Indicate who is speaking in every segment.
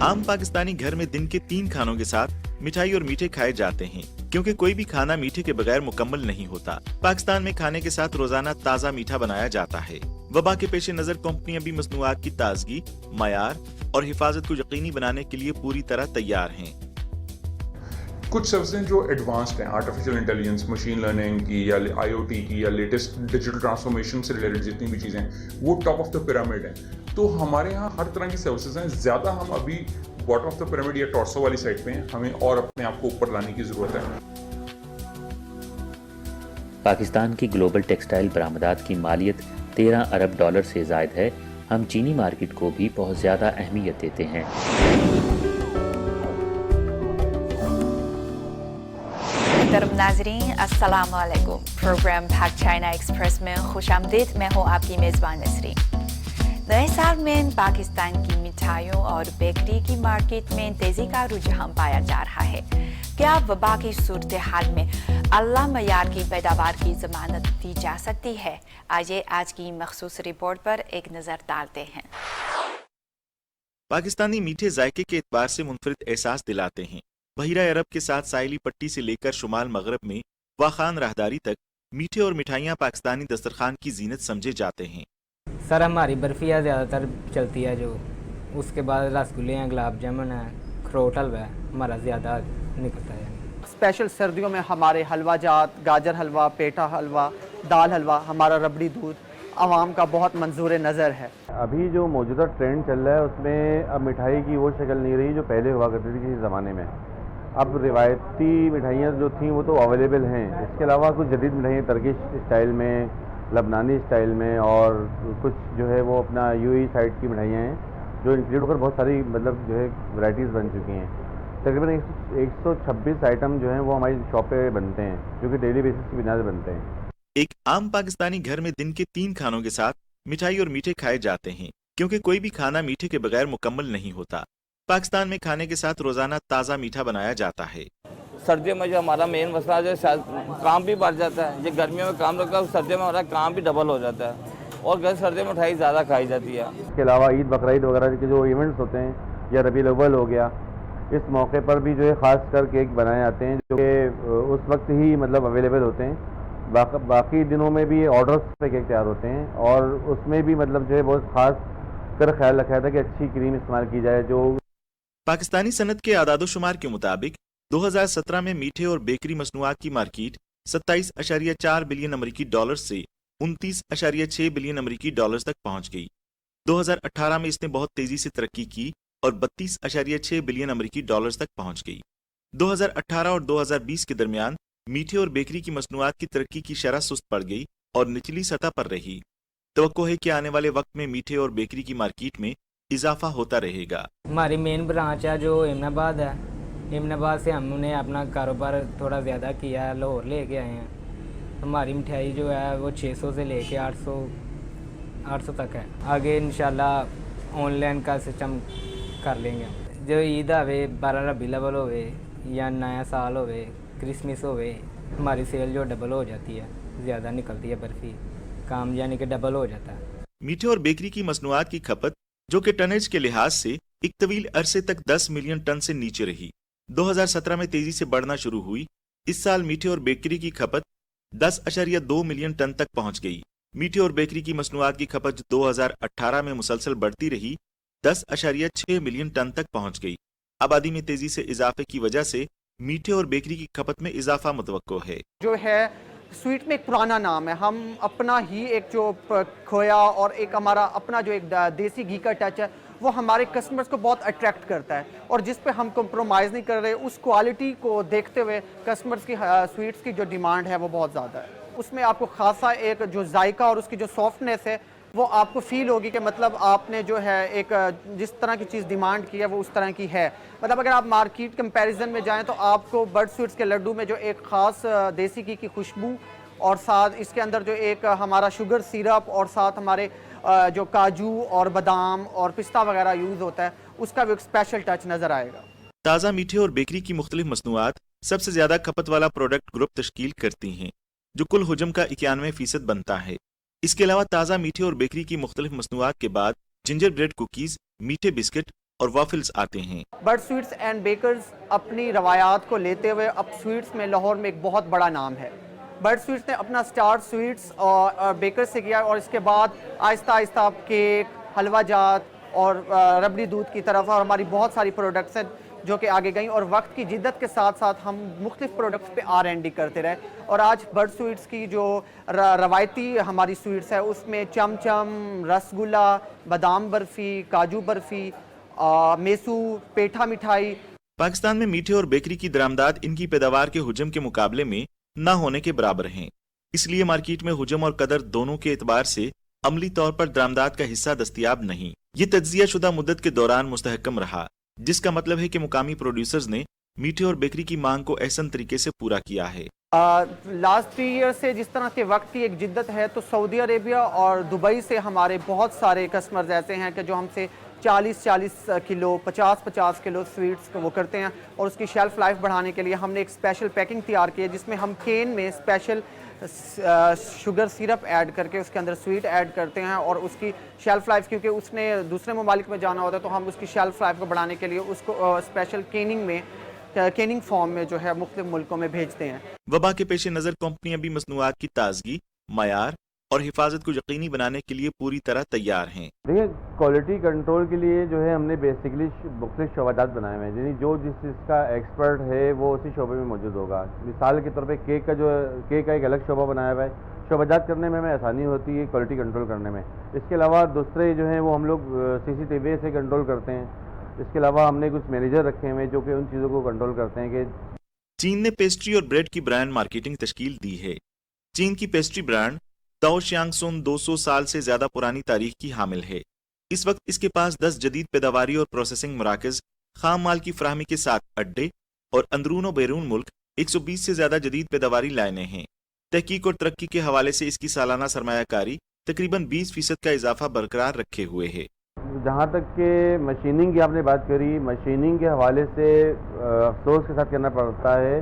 Speaker 1: आम पाकिस्तानी घर में दिन के 3 खानों के साथ मिठाई और मीठे खाए जाते हैं, क्योंकि कोई भी खाना मीठे के बगैर मुकम्मल नहीं होता। पाकिस्तान में खाने के साथ रोजाना ताज़ा मीठा बनाया जाता है। वबा के पेश नज़र कंपनियां भी मसनूआत की ताजगी, मयार और हिफाजत को यकीनी बनाने के लिए पूरी तरह तैयार हैं।
Speaker 2: कुछ सर्विसेज जो एडवांस्ड हैं, आर्टिफिशियल इंटेलिजेंस, मशीन लर्निंग की या IoT की या लेटेस्ट डिजिटल ट्रांसफॉर्मेशन से रिलेटेड जितनी भी चीज़ें हैं, वो टॉप ऑफ द पिरामिड हैं। तो हमारे यहाँ हर तरह की सर्विसेज हैं। ज़्यादा हम अभी बॉटम ऑफ द पिरामिड या टॉर्सो वाली साइड पे हैं, हमें और अपने आप को ऊपर लाने की ज़रूरत है।
Speaker 3: पाकिस्तान की ग्लोबल टेक्सटाइल बरामदात की मालियत $13 अरब से ज़ायद है। हम चीनी मार्केट को भी बहुत ज़्यादा अहमियत देते हैं।
Speaker 4: मोहतरम नाज़रीन, अस्सलाम वालेकुम। प्रोग्राम भाग चाइना एक्सप्रेस में खुशामदीद। मैं हूँ आपकी मेज़बान नसरीन। नए साल में पाकिस्तान की मिठाइयों और बेकरी की मार्केट में तेज़ी का रुझान पाया जा रहा है। क्या वबा की सूरत हाल में अल्लाह मयार की पैदावार की ज़मानत दी जा सकती है? आइए आज की मखसूस रिपोर्ट पर एक नज़र डालते हैं।
Speaker 1: पाकिस्तानी मीठे जायके के एतबार से मुनफरिद एहसास दिलाते हैं। बहिरा अरब के साथ साहिली पट्टी से लेकर शुमाल मगरब में वाखान राहदारी तक मीठे और मिठाइयाँ पाकिस्तानी दस्तरखान की जीनत समझे जाते हैं।
Speaker 5: सर हमारी बर्फियाँ ज़्यादातर चलती है, जो उसके बाद रसगुल्ले हैं, गुलाब जामुन है, खरोट हलवा है, हमारा ज़्यादा निकलता है।
Speaker 6: स्पेशल सर्दियों में हमारे हलवा जात, गाजर हलवा, पेठा हलवा, दाल हलवा, हमारा रबड़ी दूध आवाम का बहुत मंजूर नज़र है।
Speaker 7: अभी जो मौजूदा ट्रेंड चल रहा है उसमें अब मिठाई की वो शक्ल नहीं रही जो पहले हुआ करती थी किसी ज़माने में। अब रिवायती मिठाइयाँ जो थी वो तो अवेलेबल हैं, इसके अलावा कुछ जदीद मिठाइयाँ टर्किश स्टाइल में, लबनानी स्टाइल में और कुछ जो है वो अपना UAE साइड की मिठाइयाँ हैं जो इंक्लूड होकर बहुत सारी मतलब जो है वैराइटीज़ बन चुकी हैं। तकरीबन 126 आइटम जो हैं वो हमारी शॉप पे बनते हैं, जो कि डेली बेसिस की बिना से बनते हैं।
Speaker 1: एक आम पाकिस्तानी घर में दिन के 3 खानों के साथ मिठाई और मीठे खाए जाते हैं, क्योंकि कोई भी खाना मीठे के बगैर मुकम्मल नहीं होता। पाकिस्तान में खाने के साथ रोजाना ताज़ा मीठा बनाया जाता है।
Speaker 8: सर्दियों में जो हमारा मेन मसला जो काम भी बढ़ जाता है, ये गर्मियों में काम लगता है, सर्दियों में हमारा काम भी डबल हो जाता है और सर्दियों में मिठाई ज़्यादा खाई जाती है।
Speaker 7: इसके अलावा ईद बकरीद वगैरह के जो इवेंट्स होते हैं या रबीउल अव्वल हो गया, इस मौके पर भी जो है ख़ास कर केक बनाए जाते हैं जो कि उस वक्त ही मतलब अवेलेबल होते हैं। बाकी दिनों में भी ऑर्डर्स पे केक तैयार होते हैं और उसमें भी मतलब जो है बहुत ख़ास कर ख्याल रखा था कि अच्छी क्रीम इस्तेमाल की जाए। जो
Speaker 1: पाकिस्तानी सनत के आदादोशुमार के मुताबिक 2017 में मीठे और बेकरी मसनूआत की मार्केट 27.4 बिलियन अमरीकी डॉलर से 29.6 बिलियन अमरीकी डॉलर तक पहुंच गई। 2018 में इसने बहुत तेजी से तरक्की की और 32.6 बिलियन अमरीकी डॉलर तक पहुंच गई। 2018 और 2020 के दरमियान मीठे और बेकरी की मसनूआत की तरक्की की शरह सुस्त पड़ गई और निचली सतह पर रही। तवक्को है कि आने वाले वक्त में मीठे और बेकरी की मार्केट में इजाफा होता रहेगा।
Speaker 5: हमारी मेन ब्रांच है जो एमनाबाद है। एमनाबाद से हमने अपना कारोबार थोड़ा ज़्यादा किया है, लाहौर लेके आए हैं। हमारी मिठाई जो है वो 600 से लेके 800 तक है। आगे इंशाल्लाह ऑनलाइन का सिस्टम कर लेंगे। जो ईद आवे, 12 रबीउल अव्वल होवे या नया साल होवे, क्रिसमस होवे, हमारी सेल जो डबल हो जाती है, ज़्यादा निकलती है बर्फ़ी, काम यानी कि डबल हो जाता है।
Speaker 1: मीठे और बेकरी की मसनूआत की खपत जो कि टनेज के लिहाज से एक तवील अरसे तक 10 मिलियन टन से नीचे रही, 2017 में तेजी से बढ़ना शुरू हुई। इस साल मीठे और बेकरी की खपत 10.2 मिलियन टन तक पहुंच गई। मीठे और बेकरी की मसनूआत की खपत जो 2018 में मुसलसल बढ़ती रही, 10.6 मिलियन टन तक पहुंच गई। आबादी में तेजी से इजाफे की वजह से मीठे और बेकरी की खपत में इजाफा मुतवक्को है।
Speaker 6: जो है स्वीट में एक पुराना नाम है, हम अपना ही एक जो खोया और एक हमारा अपना जो एक देसी घी का टच है वो हमारे कस्टमर्स को बहुत अट्रैक्ट करता है और जिस पे हम कंप्रोमाइज़ नहीं कर रहे। उस क्वालिटी को देखते हुए कस्टमर्स की स्वीट्स की जो डिमांड है वो बहुत ज़्यादा है। उसमें आपको खासा एक जो जायका और उसकी जो सॉफ्टनेस है वो आपको फील होगी कि मतलब आपने जो है एक जिस तरह की चीज़ डिमांड की है वो उस तरह की है। मतलब अगर आप मार्केट कंपैरिजन में जाएं तो आपको बर्ड स्वीट्स के लड्डू में जो एक ख़ास देसी घी की खुशबू और साथ इसके अंदर जो एक हमारा शुगर सिरप और साथ हमारे जो काजू और बादाम और पिस्ता वगैरह यूज़ होता है उसका भी एक स्पेशल टच नज़र आएगा।
Speaker 1: ताज़ा मीठे और बेकरी की मुख्तलिफ मसनूआत सबसे ज़्यादा खपत वाला प्रोडक्ट ग्रुप तश्कील करती हैं, जो कुल हुजम का 91% बनता है। इसके अलावा ताज़ा मीठे और बेकरी की मुख्तलिफ मसनूआत के बाद जिंजर ब्रेड कुकीज़, मीठे बिस्किट और वॉफल्स आते हैं।
Speaker 6: बर्ड स्वीट्स एंड बेकर्स अपनी रवायात को लेते हुए अब स्वीट्स में लाहौर में एक बहुत बड़ा नाम है। बर्ड स्वीट्स ने अपना स्टार्ट स्वीट्स और बेकर से किया और इसके बाद आहिस्ता आहिस्ता केक, हलवा जात और रबड़ी दूध की तरफ और हमारी बहुत सारी प्रोडक्ट्स हैं जो कि आगे गई और वक्त की जिद्दत के साथ साथ हम मुख्तलिफ प्रोडक्ट्स पे R&D करते रहे और आज बर्ड स्वीट्स की जो रवायती हमारी स्वीट्स है उसमें चमचम, रसगुल्ला, बादाम बर्फ़ी, काजू बर्फ़ी, मेसू, पेठा मिठाई।
Speaker 1: पाकिस्तान में मीठे और बेकरी की दरामदाद इनकी पैदावार के हुजम के मुकाबले में न होने के बराबर हैं। इसलिए मार्केट में हुजम और कदर दोनों के एतबार से अमली तौर पर दरामदाद का हिस्सा दस्तयाब नहीं। ये तज्जिया शुदा मुद्दत के दौरान मुस्तहकम रहा, जिसका मतलब है कि मुकामी प्रोड्यूसर्स ने मीठे और बेकरी की मांग को एहसन तरीके से पूरा किया है।
Speaker 6: लास्ट 3 ईयर से जिस तरह के वक्त की एक जिद्दत है तो सऊदी अरेबिया और दुबई से हमारे बहुत सारे कस्टमर्स ऐसे हैं कि जो हमसे 40-40 किलो 50-50 किलो स्वीट्स वो करते हैं और उसकी शेल्फ लाइफ बढ़ाने के लिए हमने एक स्पेशल पैकिंग तैयार की है जिसमें हम केन में स्पेशल शुगर सिरप ऐड करके उसके अंदर स्वीट ऐड करते हैं और उसकी शेल्फ लाइफ, क्योंकि उसने दूसरे ममालिक में जाना होता है तो हम उसकी शेल्फ लाइफ को बढ़ाने के लिए उसको स्पेशल केनिंग फॉर्म में जो है मुख्तलिफ मुल्कों में भेजते हैं।
Speaker 1: वबा के पेश नज़र कंपनियां भी मसनूआत की ताजगी, मयार और हिफाजत को यकीनी बनाने के लिए पूरी तरह तैयार हैं।
Speaker 7: देखिए, क्वालिटी कंट्रोल के लिए जो है हमने बेसिकली मुख्तलिफ शोबाजात बनाए हुए हैं, यानी जो जिस चीज़ का एक्सपर्ट है वो उसी शोबे में मौजूद होगा। मिसाल के तौर पे केक का एक अलग शोबा बनाया हुआ है, शोबाजात करने में हमें आसानी होती है क्वालिटी कंट्रोल करने में। इसके अलावा दूसरे जो हैं वो हम लोग CCTV से कंट्रोल करते हैं। इसके अलावा हमने कुछ मैनेजर रखे हुए हैं जो कि उन चीज़ों को कंट्रोल करते हैं कि
Speaker 1: चीन ने पेस्ट्री और ब्रेड की ब्रांड मार्केटिंग तश्कील दी है। चीन की पेस्ट्री ब्रांड दाओ श्यांगसुन 200 साल से ज्यादा पुरानी तारीख की हामिल है। इस वक्त इसके पास 10 जदीद पैदावारी और प्रोसेसिंग मराकज, खाम माल की फराहमी के साथ अड्डे और अंदरून और बैरून मुल्क 120 से ज्यादा जदीद पैदावारी लाइनें हैं। तहकीक और तरक्की के हवाले से इसकी सालाना सरमायाकारी तकरीबन 20% का इजाफा बरकरार रखे हुए है।
Speaker 7: जहाँ तक कि मशीनिंग की आपने बात करी, मशीनिंग के हवाले से अफसोस के साथ कहना पड़ता है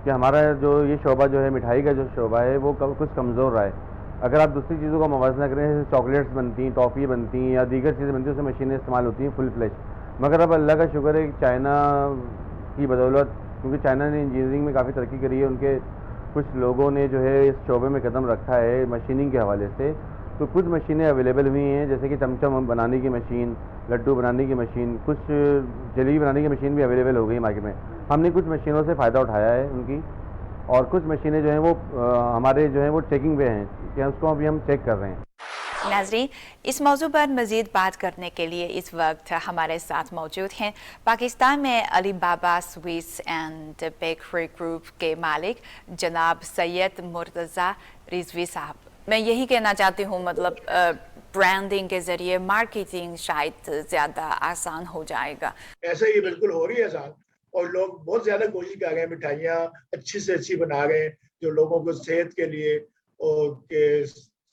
Speaker 7: कि हमारा जो ये शोबा जो है मिठाई का जो शोबा है वो कुछ कमज़ोर रहा है। अगर आप दूसरी चीज़ों का मुवाजना करें, जैसे चॉकलेट्स बनती हैं, टॉफ़ी बनती हैं या दीगर चीज़ें बनती हैं, उसमें मशीनें इस्तेमाल होती हैं फुल फ्लेश। मगर अब अल्लाह का शुक्र है कि चाइना की बदौलत, क्योंकि चाइना ने इंजीनियरिंग में काफ़ी तरक्की करी है, उनके कुछ लोगों ने जो है इस शोबे में कदम रखा है मशीनिंग के हवाले से। तो कुछ मशीनें अवेलेबल हुई हैं, जैसे कि चमचम बनाने की मशीन, लड्डू बनाने की मशीन, कुछ जलेबी बनाने की मशीन भी अवेलेबल हो गई मार्केट में। हमने कुछ मशीनों से फ़ायदा उठाया है उनकी, और कुछ मशीनें जो हैं वो हमारे जो हैं वो चेकिंग पे हैं कि उसको अभी हम चेक कर रहे हैं।
Speaker 4: नाज़रीन, इस मौजू पर मज़ीद बात करने के लिए इस वक्त हमारे साथ मौजूद हैं पाकिस्तान में अली बाबा स्वीट्स एंड बेकरी ग्रुप के मालिक जनाब सैयद मुर्तज़ा रिजवी साहब। मैं यही कहना चाहती हूँ, मतलब ब्रांडिंग के ज़रिए मार्केटिंग शायद ज़्यादा आसान हो जाएगा।
Speaker 9: ऐसा ही बिल्कुल हो रही है आसान, और लोग बहुत ज़्यादा कोशिश कर रहे हैं, मिठाइयाँ अच्छी से अच्छी बना रहे हैं जो लोगों को सेहत के लिए और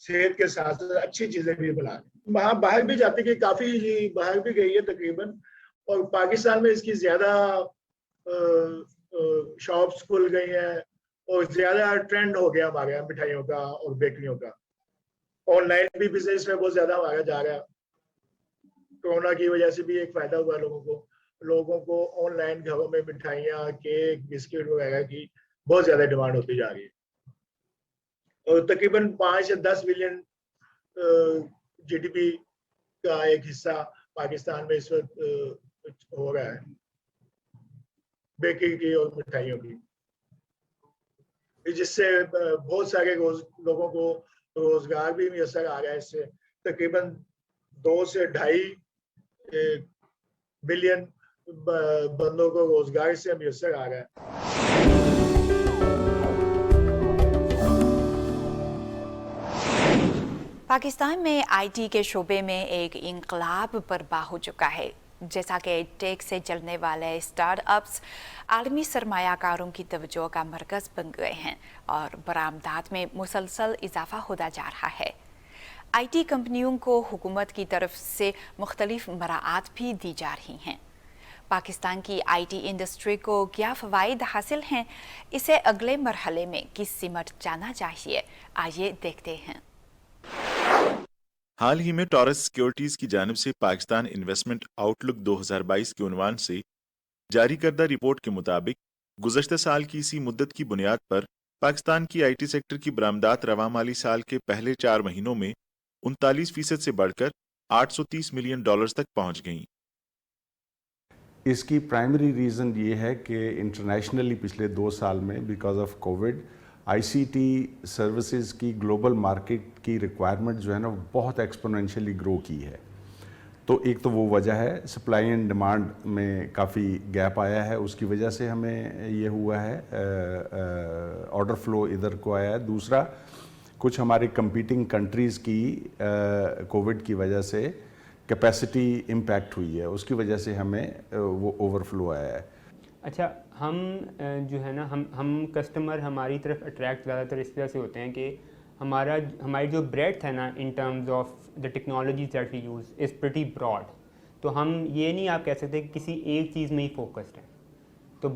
Speaker 9: सेहत के साथ साथ अच्छी चीज़ें भी बना रहे हैं। वहाँ बाहर भी जाते कि काफ़ी बाहर भी गई है तकरीबन, और पाकिस्तान में इसकी ज़्यादा शॉप्स खुल गई हैं और ज़्यादा ट्रेंड हो गया हमारे यहाँ मिठाइयों का और बेकरियों का। ऑनलाइन भी बिजनेस में बहुत ज़्यादा हमारा जा रहा है। कोरोना की वजह से भी एक फ़ायदा हुआ लोगों को ऑनलाइन घरों में मिठाइयाँ, केक, बिस्किट वगैरह की बहुत ज़्यादा डिमांड होती जा रही है। और तकरीबन 5 से 10 बिलियन GDP का एक हिस्सा पाकिस्तान में इस वक्त हो रहा है बेकरी की और मिठाइयों की, जिससे बहुत सारे लोगों को रोजगार भी मैसर आ रहा है। इससे तकरीबन 2 से 2.5 बिलियन बंदों को रोजगार से मैसर आ रहा है।
Speaker 4: पाकिस्तान में IT के शोबे में एक इंकलाब बर्पा हो चुका है। जैसा कि टेक से चलने वाले स्टार्टअप्स आलमी सरमायाकारों की तवज्जो का मरकज़ बन गए हैं और बरामदात में मुसलसल इजाफा होता जा रहा है। IT कंपनियों को हुकूमत की तरफ से मुख्तलिफ मराआत भी दी जा रही हैं। पाकिस्तान की IT इंडस्ट्री को क्या फ़वाइद हासिल हैं, इसे अगले मरहले में किस सिमट जाना चाहिए, आइए देखते हैं।
Speaker 1: हाल ही में टॉरस सिक्योरिटीज की जानिब से पाकिस्तान इन्वेस्टमेंट आउटलुक 2022 के उन्वान से जारी करदा रिपोर्ट के मुताबिक गुज़श्ता साल की इसी मुद्दत की बुनियाद पर पाकिस्तान की आईटी सेक्टर की बरामदात रवा माली साल के पहले 4 महीनों में 39% से बढ़कर $830 मिलियन तक पहुंच गईं।
Speaker 10: इसकी प्राइमरी रीज़न ये है कि इंटरनेशनली पिछले 2 साल में because of Covid ICT services की ग्लोबल मार्केट की रिक्वायरमेंट जो है ना वो बहुत एक्सपोनेंशियली ग्रो की है। तो एक तो वो वजह है, सप्लाई एंड डिमांड में काफ़ी गैप आया है, उसकी वजह से हमें ये हुआ है, ऑर्डर फ्लो इधर को आया है। दूसरा, कुछ हमारे कंपीटिंग कंट्रीज़ की कोविड की वजह से कैपेसिटी इम्पैक्ट हुई है, उसकी वजह से हमें वो ओवरफ्लो आया है।
Speaker 11: अच्छा, हम जो है ना हम कस्टमर हमारी तरफ अट्रैक्ट ज़्यादातर इस वजह से होते हैं कि हमारी जो ब्रेड्थ है ना in terms of the technologies that we use is pretty broad. तो हम ये नहीं आप कह सकते कि किसी एक चीज़ में ही फोकस्ड हैं। तो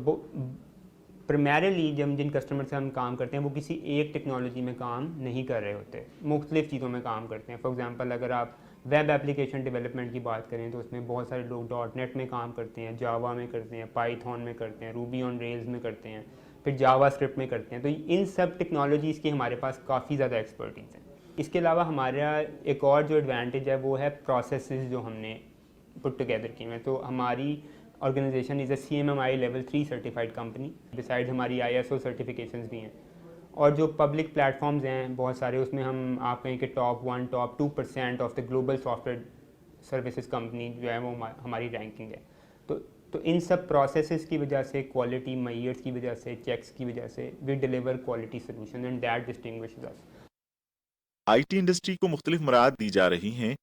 Speaker 11: प्राइमरीली जब जिन कस्टमर से हम काम करते हैं वो किसी एक टेक्नोलॉजी में काम नहीं कर रहे होते, मुख्तलिफ़ चीज़ों में काम करते हैं। फॉर एग्ज़ाम्पल अगर आप वेब एप्लीकेशन डेवलपमेंट की बात करें तो उसमें बहुत सारे लोग .NET में काम करते हैं, जावा में करते हैं, पाइथन में करते हैं, रूबी ऑन रेल्स में करते हैं, फिर जावा स्क्रिप्ट में करते हैं। तो इन सब टेक्नोलॉजीज़ की हमारे पास काफ़ी ज़्यादा एक्सपर्टीज़ है। इसके अलावा हमारा एक और जो एडवांटेज है वो है प्रोसेसेस जो हमने पुट टुगेदर किए हैं। तो हमारी organisation is a CMMI level 3 certified company. Beside हमारी ISO सर्टिफिकेशंस भी हैं और जो पब्लिक प्लेटफॉर्म्स हैं बहुत सारे, उसमें हम आप कहें कि top 1 top 2% of the global software services company जो है वो हमारी रैंकिंग है। तो इन सब प्रोसेसेस की वजह से, क्वालिटी मेजर्स की वजह से, चेक्स की वजह से we deliver quality solution and that distinguishes us.
Speaker 1: IT industry को मुख्तलिफ मराद दी जा रही हैं,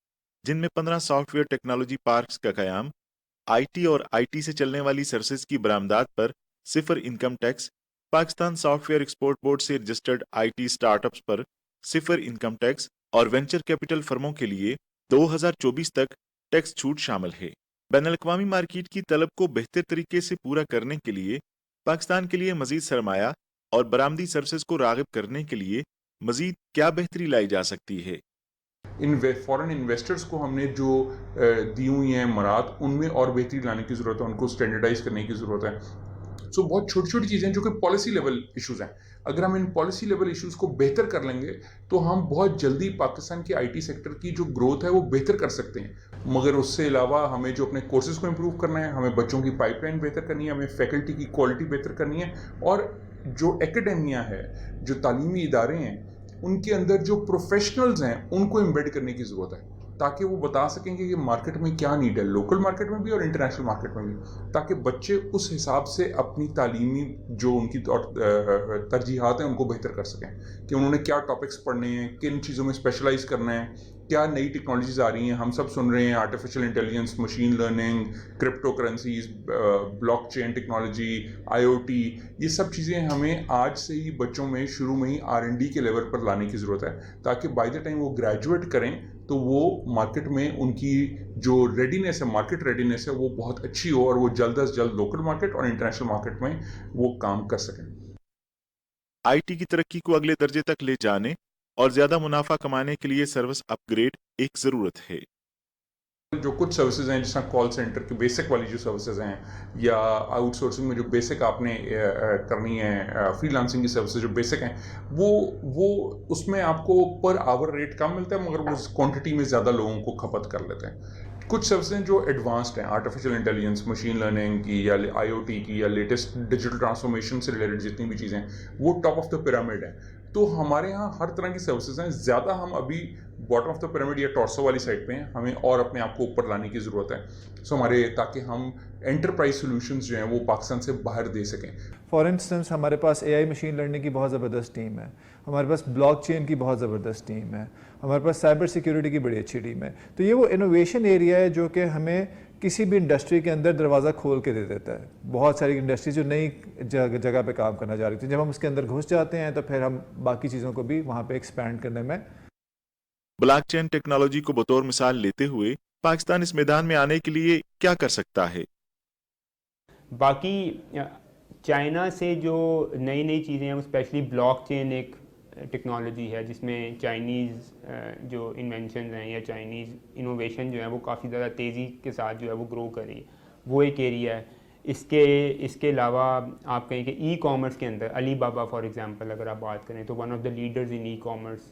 Speaker 1: जिनमें 15 सॉफ्टवेयर टेक्नोलॉजी पार्क्स का क़याम, आईटी और आईटी से चलने वाली सर्विसेज की बरामदात पर 0 income tax, Pakistan software export board से रजिस्टर्ड आईटी स्टार्टअप्स पर 0 इनकम टैक्स और वेंचर कैपिटल फर्मों के लिए 2024 तक टैक्स छूट शामिल है। बैनुल-अक़वामी मार्केट की तलब को बेहतर तरीके से पूरा करने के लिए पाकिस्तान के लिए मजीद सरमाया और बरामदी सर्विसेज को राग़िब करने के लिए मजीद क्या बेहतरी लाई जा सकती है?
Speaker 2: इन फॉरेन इन्वेस्टर्स को हमने जो दी हुई हैं मराद, उनमें और बेहतरी लाने की ज़रूरत है, उनको स्टैंडर्डाइज करने की ज़रूरत है। सो बहुत छोटी छोटी चीज़ें जो कि पॉलिसी लेवल इश्यूज़ हैं, अगर हम इन पॉलिसी लेवल इश्यूज़ को बेहतर कर लेंगे तो हम बहुत जल्दी पाकिस्तान के आईटी सेक्टर की जो ग्रोथ है वो बेहतर कर सकते हैं। मगर उससे अलावा हमें जो अपने कोर्सेज़ को इम्प्रूव करना है, हमें बच्चों की पाइपलाइन बेहतर करनी है, हमें फैकल्टी की क्वालिटी बेहतर करनी है, और जो एकेडेमिया है, जो तालीमी इदारे हैं, उनके अंदर जो प्रोफेशनल्स हैं उनको एम्बेड करने की ज़रूरत है, ताकि वो बता सकेंगे कि मार्केट में क्या नीड है, लोकल मार्केट में भी और इंटरनेशनल मार्केट में भी, ताकि बच्चे उस हिसाब से अपनी तालीमी जो उनकी तरजीहात हैं उनको बेहतर कर सकें कि उन्होंने क्या टॉपिक्स पढ़ने हैं, किन चीज़ों में स्पेशलाइज करना है, क्या नई टेक्नोलॉजीज आ रही हैं। हम सब सुन रहे हैं artificial intelligence, machine learning, crypto currencies, blockchain technology, IoT, ये सब चीज़ें हमें आज से ही बच्चों में शुरू में ही R&D के लेवल पर लाने की ज़रूरत है, ताकि बाय द टाइम वो ग्रेजुएट करें तो वो मार्केट में उनकी जो रेडीनेस है, मार्केट रेडीनेस है, वो बहुत अच्छी हो और वो जल्द अज जल्द लोकल मार्केट और इंटरनेशनल मार्केट में वो काम कर सकें।
Speaker 1: आईटी की तरक्की को अगले दर्जे तक ले जाने और ज्यादा मुनाफा कमाने के लिए सर्विस अपग्रेड एक ज़रूरत है।
Speaker 2: जो कुछ सर्विसेज हैं, जैसा कॉल सेंटर की बेसिक वाली जो सर्विसेज हैं, या आउटसोर्सिंग में जो बेसिक आपने करनी है, फ्रीलांसिंग की सर्विसेज जो बेसिक हैं, वो उसमें आपको पर आवर रेट कम मिलता है, मगर वो क्वांटिटी में ज़्यादा लोगों को खपत कर लेते हैं। कुछ सर्विसेज जो एडवांस्ड हैं, आर्टिफिशियल इंटेलिजेंस, मशीन लर्निंग की या IoT की या लेटेस्ट डिजिटल ट्रांसफॉर्मेशन से रिलेटेड जितनी भी चीज़ें, वो टॉप ऑफ द पिरामिड है। तो हमारे यहाँ हर तरह की सर्विसेज हैं। ज़्यादा हम अभी बॉटम ऑफ द पिरामिड या टॉर्सो वाली साइड पे हैं, हमें और अपने आप को ऊपर लाने की ज़रूरत है, सो हमारे ताकि हम एंटरप्राइज सॉल्यूशंस जो हैं वो पाकिस्तान से बाहर दे सकें।
Speaker 12: फॉर इंस्टेंस हमारे पास AI मशीन लर्निंग की बहुत ज़बरदस्त टीम है, हमारे पास ब्लॉकचेन की बहुत ज़बरदस्त टीम है, हमारे पास साइबर सिक्योरिटी की बड़ी अच्छी टीम है। तो ये वो इनोवेशन एरिया है जो कि हमें किसी भी इंडस्ट्री के अंदर दरवाज़ा खोल के दे देता है। बहुत सारी इंडस्ट्री जो नई जगह पे काम करना चाह रही थी, जब हम उसके अंदर घुस जाते हैं तो फिर हम बाकी चीज़ों को भी वहाँ पे एक्सपैंड करने में।
Speaker 1: ब्लॉकचेन टेक्नोलॉजी को बतौर मिसाल लेते हुए पाकिस्तान इस मैदान में आने के लिए क्या कर सकता है?
Speaker 11: बाकी चाइना से जो नई चीज़ें हैं, वो स्पेशली ब्लॉकचेन एक ٹیکنالوجی ہے جس میں چائنیز جو انوینشنز ہیں یا چائنیز انوویشن جو ہے وہ کافی زیادہ تیزی کے ساتھ جو ہے وہ گرو کر رہی ہے، وہ ایک ایریا ہے۔ اس کے علاوہ آپ کہیں کہ ای کامرس کے اندر علی بابا فار ایگزامپل اگر آپ بات کریں تو one of the leaders in e commerce,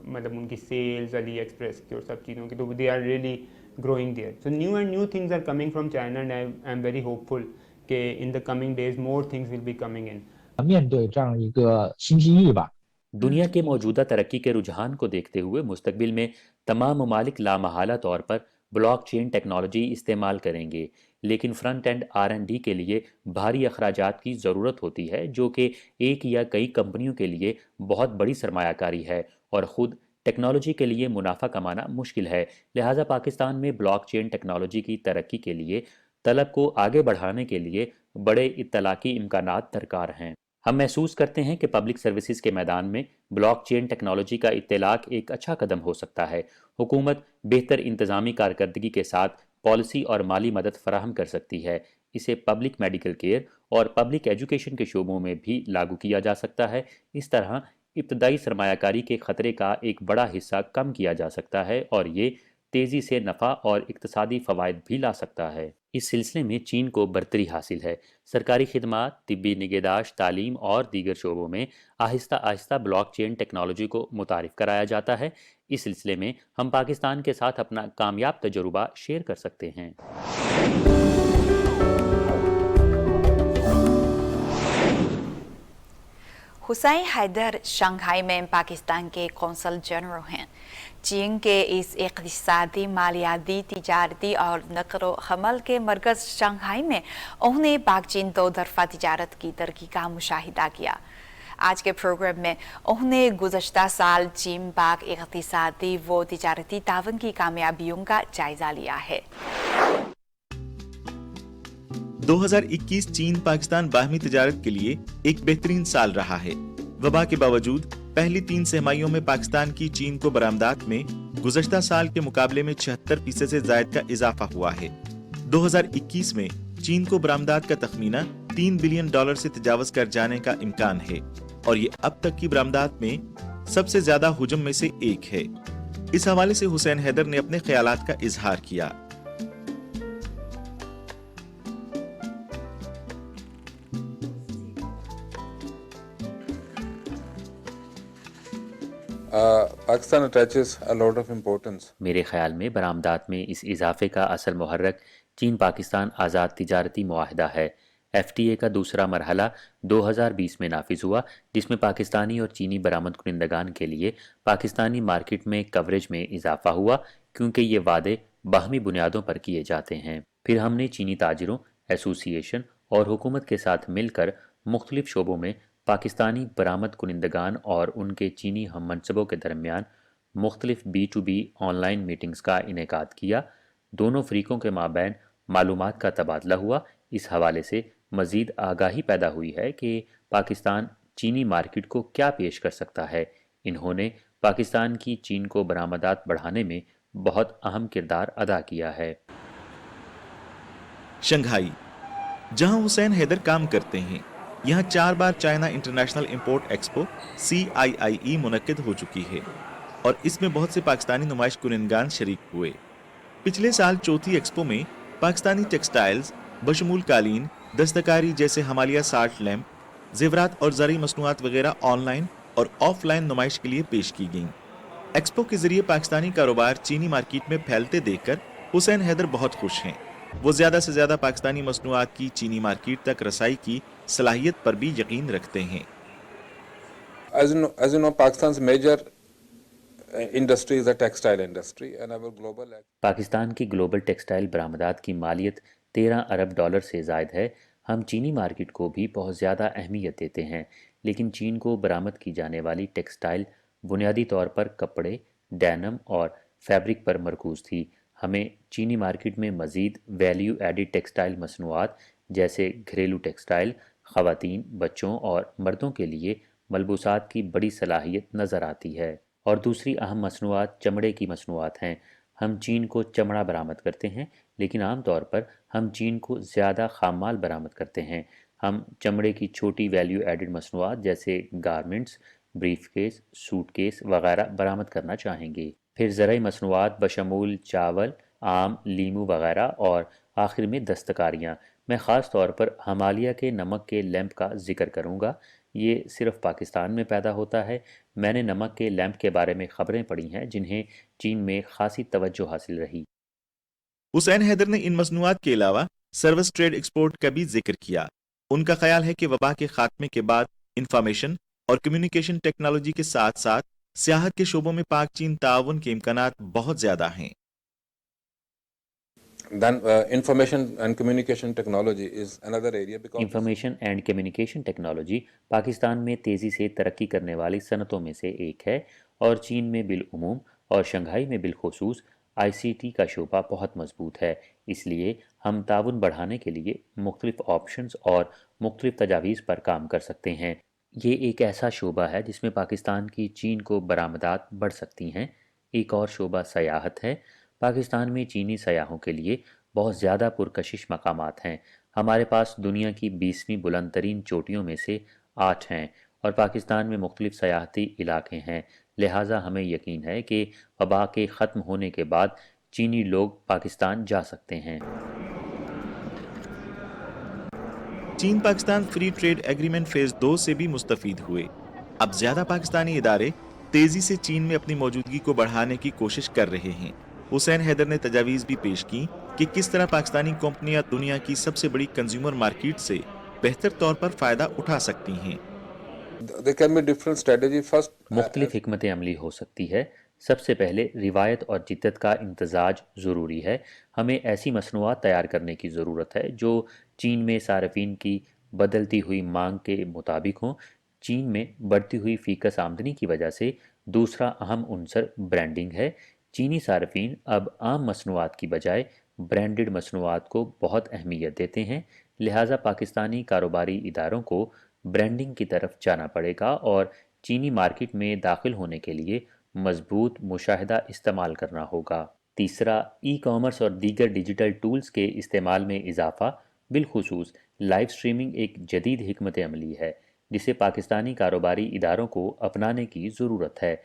Speaker 11: مطلب ان کی سیلز علی ایکسپریس کی اور سب چیزوں کی، تو they are really growing there. So new things are coming from China, and I'm very hopeful کہ in the coming days more things will be coming in.
Speaker 13: 面对这样一个新机遇吧。
Speaker 3: دنیا کے موجودہ ترقی کے رجحان کو دیکھتے ہوئے مستقبل میں تمام ممالک لامحالہ طور پر بلاک چین ٹیکنالوجی استعمال کریں گے، لیکن فرنٹ اینڈ R&D کے لیے بھاری اخراجات کی ضرورت ہوتی ہے جو کہ ایک یا کئی کمپنیوں کے لیے بہت بڑی سرمایہ کاری ہے اور خود ٹیکنالوجی کے لیے منافع کمانا مشکل ہے۔ لہٰذا پاکستان میں بلاک چین ٹیکنالوجی کی ترقی کے لیے طلب کو آگے بڑھانے کے لیے بڑے اطلاقی امکانات درکار ہیں۔ ہم محسوس کرتے ہیں کہ پبلک سروسز کے میدان میں بلاک چین ٹیکنالوجی کا اطلاق ایک اچھا قدم ہو سکتا ہے۔ حکومت بہتر انتظامی کارکردگی کے ساتھ پالیسی اور مالی مدد فراہم کر سکتی ہے۔ اسے پبلک میڈیکل کیئر اور پبلک ایجوکیشن کے شعبوں میں بھی لاگو کیا جا سکتا ہے۔ اس طرح ابتدائی سرمایہ کاری کے خطرے کا ایک بڑا حصہ کم کیا جا سکتا ہے اور یہ تیزی سے نفع اور اقتصادی فوائد بھی لا سکتا ہے۔ اس سلسلے میں چین کو برتری حاصل ہے۔ سرکاری خدمات، طبی نگہداشت، تعلیم اور دیگر شعبوں میں آہستہ آہستہ بلاک چین ٹیکنالوجی کو متعارف کرایا جاتا ہے۔ اس سلسلے میں ہم پاکستان کے ساتھ اپنا کامیاب تجربہ شیئر کر سکتے ہیں۔
Speaker 4: حسین حیدر شنگھائی میں پاکستان کے قونصل جنرل ہیں۔ چین کے اس اقتصادی، مالیاتی، تجارتی اور نقل و حمل کے مرکز شنگھائی میں انہوں نے پاک چین دو طرفہ تجارت کی ترقی کا مشاہدہ کیا۔ آج کے پروگرام میں انہوں نے گزشتہ سال چین پاک اقتصادی و تجارتی تعاون کی کامیابیوں کا جائزہ لیا ہے۔
Speaker 1: 2021 چین پاکستان باہمی تجارت کے لیے ایک بہترین سال رہا ہے۔ وبا کے باوجود پہلی 3 سہ-ماہیوں میں پاکستان کی چین کو برآمدات میں گزشتہ سال کے مقابلے میں 76% سے زائد کا اضافہ ہوا ہے۔ 2021 میں چین کو برآمدات کا تخمینہ $3 بلین سے تجاوز کر جانے کا امکان ہے اور یہ اب تک کی برآمدات میں سب سے زیادہ حجم میں سے ایک ہے۔ اس حوالے سے حسین حیدر نے اپنے خیالات کا اظہار کیا۔
Speaker 14: Pakistan attaches a lot of importance.
Speaker 3: میرے خیال میں برآمدات میں اس اضافے کا اصل محرک چین پاکستان آزاد تجارتی معاہدہ ہے۔ FTA کا دوسرا مرحلہ 2020 میں نافذ ہوا، جس میں پاکستانی اور چینی برآمد کنندگان کے لیے پاکستانی مارکیٹ میں کوریج میں اضافہ ہوا، کیونکہ یہ وعدے باہمی بنیادوں پر کیے جاتے ہیں۔ پھر ہم نے چینی تاجروں، ایسوسی ایشن اور حکومت کے ساتھ مل کر مختلف شعبوں میں پاکستانی برآمد کنندگان اور ان کے چینی ہم منصبوں کے درمیان مختلف B2B آن لائن میٹنگز کا انعقاد کیا۔ دونوں فریقوں کے مابین معلومات کا تبادلہ ہوا۔ اس حوالے سے مزید آگاہی پیدا ہوئی ہے کہ پاکستان چینی مارکیٹ کو کیا پیش کر سکتا ہے۔ انہوں نے پاکستان کی چین کو برآمدات بڑھانے میں بہت اہم کردار ادا کیا ہے۔
Speaker 1: شنگھائی، جہاں حسین حیدر کام کرتے ہیں، یہاں 4 بار China international import expo CIIE منعقد ہو چکی ہے اور اس میں بہت سے پاکستانی نمائش کنندگان شریک ہوئے۔ پچھلے سال چوتھی ایکسپو میں پاکستانی ٹیکسٹائلز بشمول قالین، دستکاری جیسے ہمالیہ سالٹ لیمپ، زیورات اور زرعی مصنوعات وغیرہ آن لائن اور آف لائن نمائش کے لیے پیش کی گئیں۔ ایکسپو کے ذریعے پاکستانی کاروبار چینی مارکیٹ میں پھیلتے دیکھ کر حسین حیدر بہت خوش ہیں۔ وہ زیادہ سے زیادہ پاکستانی مصنوعات کی چینی مارکیٹ تک رسائی کی صلاحیت پر بھی یقین رکھتے ہیں۔
Speaker 14: As you know, Pakistan's major industry is the textile industry and our global
Speaker 3: Pakistan کی گلوبل ٹیکسٹائل برآمدات کی مالیت $13 ارب سے زائد ہے۔ ہم چینی مارکیٹ کو بھی بہت زیادہ اہمیت دیتے ہیں، لیکن چین کو برآمد کی جانے والی ٹیکسٹائل بنیادی طور پر کپڑے، ڈینم اور فیبرک پر مرکوز تھی۔ ہمیں چینی مارکیٹ میں مزید ویلیو ایڈڈ ٹیکسٹائل مصنوعات جیسے گھریلو ٹیکسٹائل، خواتین، بچوں اور مردوں کے لیے ملبوسات کی بڑی صلاحیت نظر آتی ہے۔ اور دوسری اہم مصنوعات چمڑے کی مصنوعات ہیں۔ ہم چین کو چمڑا برآمد کرتے ہیں، لیکن عام طور پر ہم چین کو زیادہ خام مال برآمد کرتے ہیں۔ ہم چمڑے کی چھوٹی ویلیو ایڈڈ مصنوعات جیسے garments, brief case, suit case वगैरह बरामद करना चाहेंगे। फिर ज़राई मसनूआत बशमूल चावल, आम, लीमू वगैरह और आखिर में दस्तकारियाँ। मैं ख़ास तौर पर हिमालय के नमक के लैंप का जिक्र करूँगा। ये सिर्फ पाकिस्तान में पैदा होता है। मैंने नमक के लैंप के बारे में ख़बरें पढ़ी हैं जिन्हें चीन में खासी तवज्जो हासिल रही।
Speaker 1: हुसैन हैदर ने इन मसनूआत के अलावा सर्विस ट्रेड एक्सपोर्ट का भी जिक्र किया। उनका ख्याल है कि वबा के खात्मे के बाद इंफॉर्मेशन और कम्युनिकेशन टेक्नोलॉजी के साथ साथ सियाहत के शोबों में पाक चीन ताउन के इम्कानात बहुत ज़्यादा हैं।
Speaker 14: Then information and communication technology is another area because
Speaker 3: information and communication technology Pakistan में तेज़ी से तरक्की करने वाली सनतों में से एक है और चीन में बिलउमूम और शंघाई में बिलखुसूस ICT का शोबा बहुत मजबूत है। इसलिए हम ताउन बढ़ाने के लिए मुख्तलिफ ऑप्शंस और मुख्तलिफ तजावीज़ पर काम कर सकते हैं। ये एक ऐसा शोबा है जिसमें पाकिस्तान की चीन को बरामदात बढ़ सकती हैं। एक और शोबा सयाहत है। पाकिस्तान में चीनी सयाहों के लिए बहुत ज़्यादा पुरकशिश मकामात हैं। हमारे पास दुनिया की 20वीं बुलंद तरीन चोटियों में से 8 हैं और पाकिस्तान में मुख्तलिफ सयाहती इलाके हैं। लिहाजा हमें यकीन है कि वबा के ख़त्म होने के बाद चीनी लोग पाकिस्तान जा सकते हैं।
Speaker 1: चीन Pakistan free trade agreement phase 2 से भी मुस्तफ़ीद हुए। अब ज़्यादा पाकिस्तानी इदारे तेज़ी से चीन में अपनी मौजूदगी को बढ़ाने की कोशिश कर रहे हैं। हुसैन हैदर ने तजावीज़ भी पेश की कि किस तरह पाकिस्तानी कंपनियां दुनिया की सबसे बड़ी कंज्यूमर मार्केट से बेहतर तौर पर फ़ायदा उठा सकती हैं।
Speaker 3: मुख्तलिफ हिकमत अमली हो सकती है। सबसे पहले रिवायत और जिद्दत का इम्तजाज ज़रूरी है। हमें ऐसी मसनूआत तैयार करने की ज़रूरत है जो चीन में सार्फिन की बदलती हुई मांग के मुताबिक हों। चीन में बढ़ती हुई फ़ीकस आमदनी की वजह से दूसरा अहम उनसर ब्रांडिंग है। चीनी सार्फिन अब आम मसनूआत की बजाय ब्रांडेड मसनूआत को बहुत अहमियत देते हैं। लिहाजा पाकिस्तानी कारोबारी इदारों को ब्रांडिंग की तरफ जाना पड़ेगा और चीनी मार्केट में दाखिल होने के लिए मजबूत मुशाहिदा इस्तेमाल करना होगा। तीसरा, ई कॉमर्स और दीगर डिजिटल टूल्स के इस्तेमाल में इजाफा, बिलखुसूस लाइव स्ट्रीमिंग एक जदीद हिकमत अमली है जिसे पाकिस्तानी कारोबारी इदारों को अपनाने की ज़रूरत है।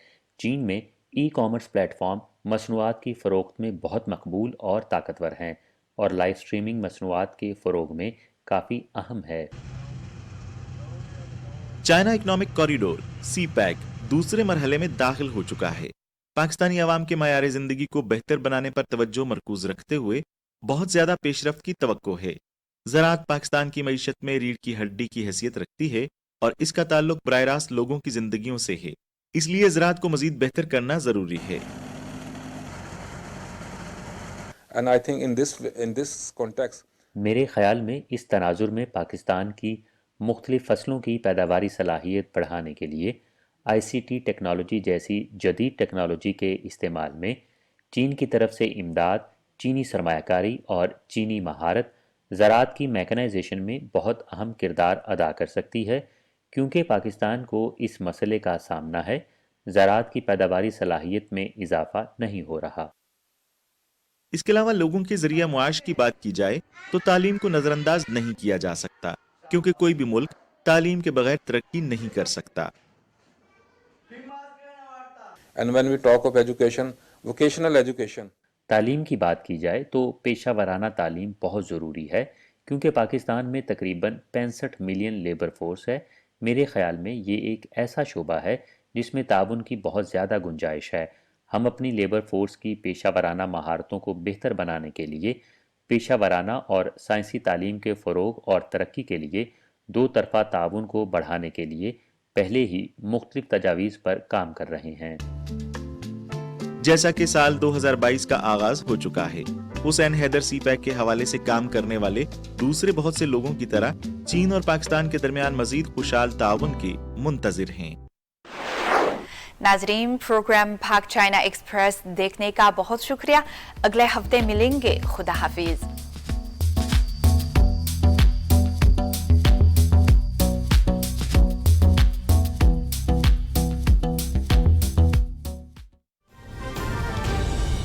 Speaker 3: चीन में ई कॉमर्स प्लेटफॉर्म मसनूआत की फ़रोख्त में बहुत मकबूल और ताकतवर हैं और लाइव स्ट्रीमिंग मसनूआत के फ़रोग में काफ़ी अहम है।
Speaker 1: चाइना इकनॉमिक कॉरिडोर CPEC दूसरे मरहले में दाखिल हो चुका है। पाकिस्तानी आवाम के मयार ज़िंदगी को बेहतर बनाने पर तवज्जो मरकूज रखते हुए बहुत ज़्यादा पेशरफ्त की तवक्को है। ज़राअत पाकिस्तान की मईशत में रीढ़ की हड्डी की हैसियत रखती है और इसका ताल्लुक बराह रास्त लोगों की ज़िंदगियों से है। इसलिए ज़राअत को मज़ीद बेहतर करना ज़रूरी है।
Speaker 14: And I think in this context,
Speaker 3: मेरे ख़याल में इस तनाजुर में पाकिस्तान की मुख्तलिफ फसलों की पैदावारी सलाहियत बढ़ाने के लिए ICT टेक्नोलॉजी जैसी जदीद टेक्नोलॉजी के इस्तेमाल में चीन की तरफ से इमदाद, चीनी सरमायाकारी और चीनी महारत ज़राअत की मैकेनाइजेशन में बहुत अहम किरदार अदा कर सकती है। क्योंकि पाकिस्तान को इस मसले का सामना है, ज़राअत की पैदावारी सलाहियत में इजाफा नहीं हो रहा।
Speaker 1: इसके अलावा लोगों के ज़रिया मुआश की बात की जाए तो तालीम को नज़रअंदाज नहीं किया जा सकता, क्योंकि कोई भी मुल्क तालीम के बगैर तरक्की नहीं कर सकता।
Speaker 14: And when we talk of education, vocational education,
Speaker 3: तालीम की बात की जाए तो पेशा वराना तालीम बहुत ज़रूरी है, क्योंकि पाकिस्तान में तकरीबन 65 मिलियन लेबर फोर्स है। मेरे ख़याल में ये एक ऐसा शोबा है जिसमें ताउन की बहुत ज़्यादा गुंजाइश है। हम अपनी लेबर फोर्स की पेशा वराना महारतों को बेहतर बनाने के लिए पेशा वराना और साइंसी तालीम के फ़रोग और तरक्की के लिए दो तरफ़ा ताउन को बढ़ाने के लिए पहले ही मुख्तलिफ तजावीज़ पर काम कर रहे हैं।
Speaker 1: जैसा कि साल 2022 का आगाज हो चुका है, हुसैन हैदर CPEC के हवाले से काम करने वाले दूसरे बहुत से लोगों की तरह चीन और पाकिस्तान के दरमियान मजीद खुशहाल ताउन के मुंतज़िर हैं।
Speaker 4: नाजरीन, प्रोग्राम पाक चाइना एक्सप्रेस देखने का बहुत शुक्रिया। अगले हफ्ते मिलेंगे। खुदा हाफिज।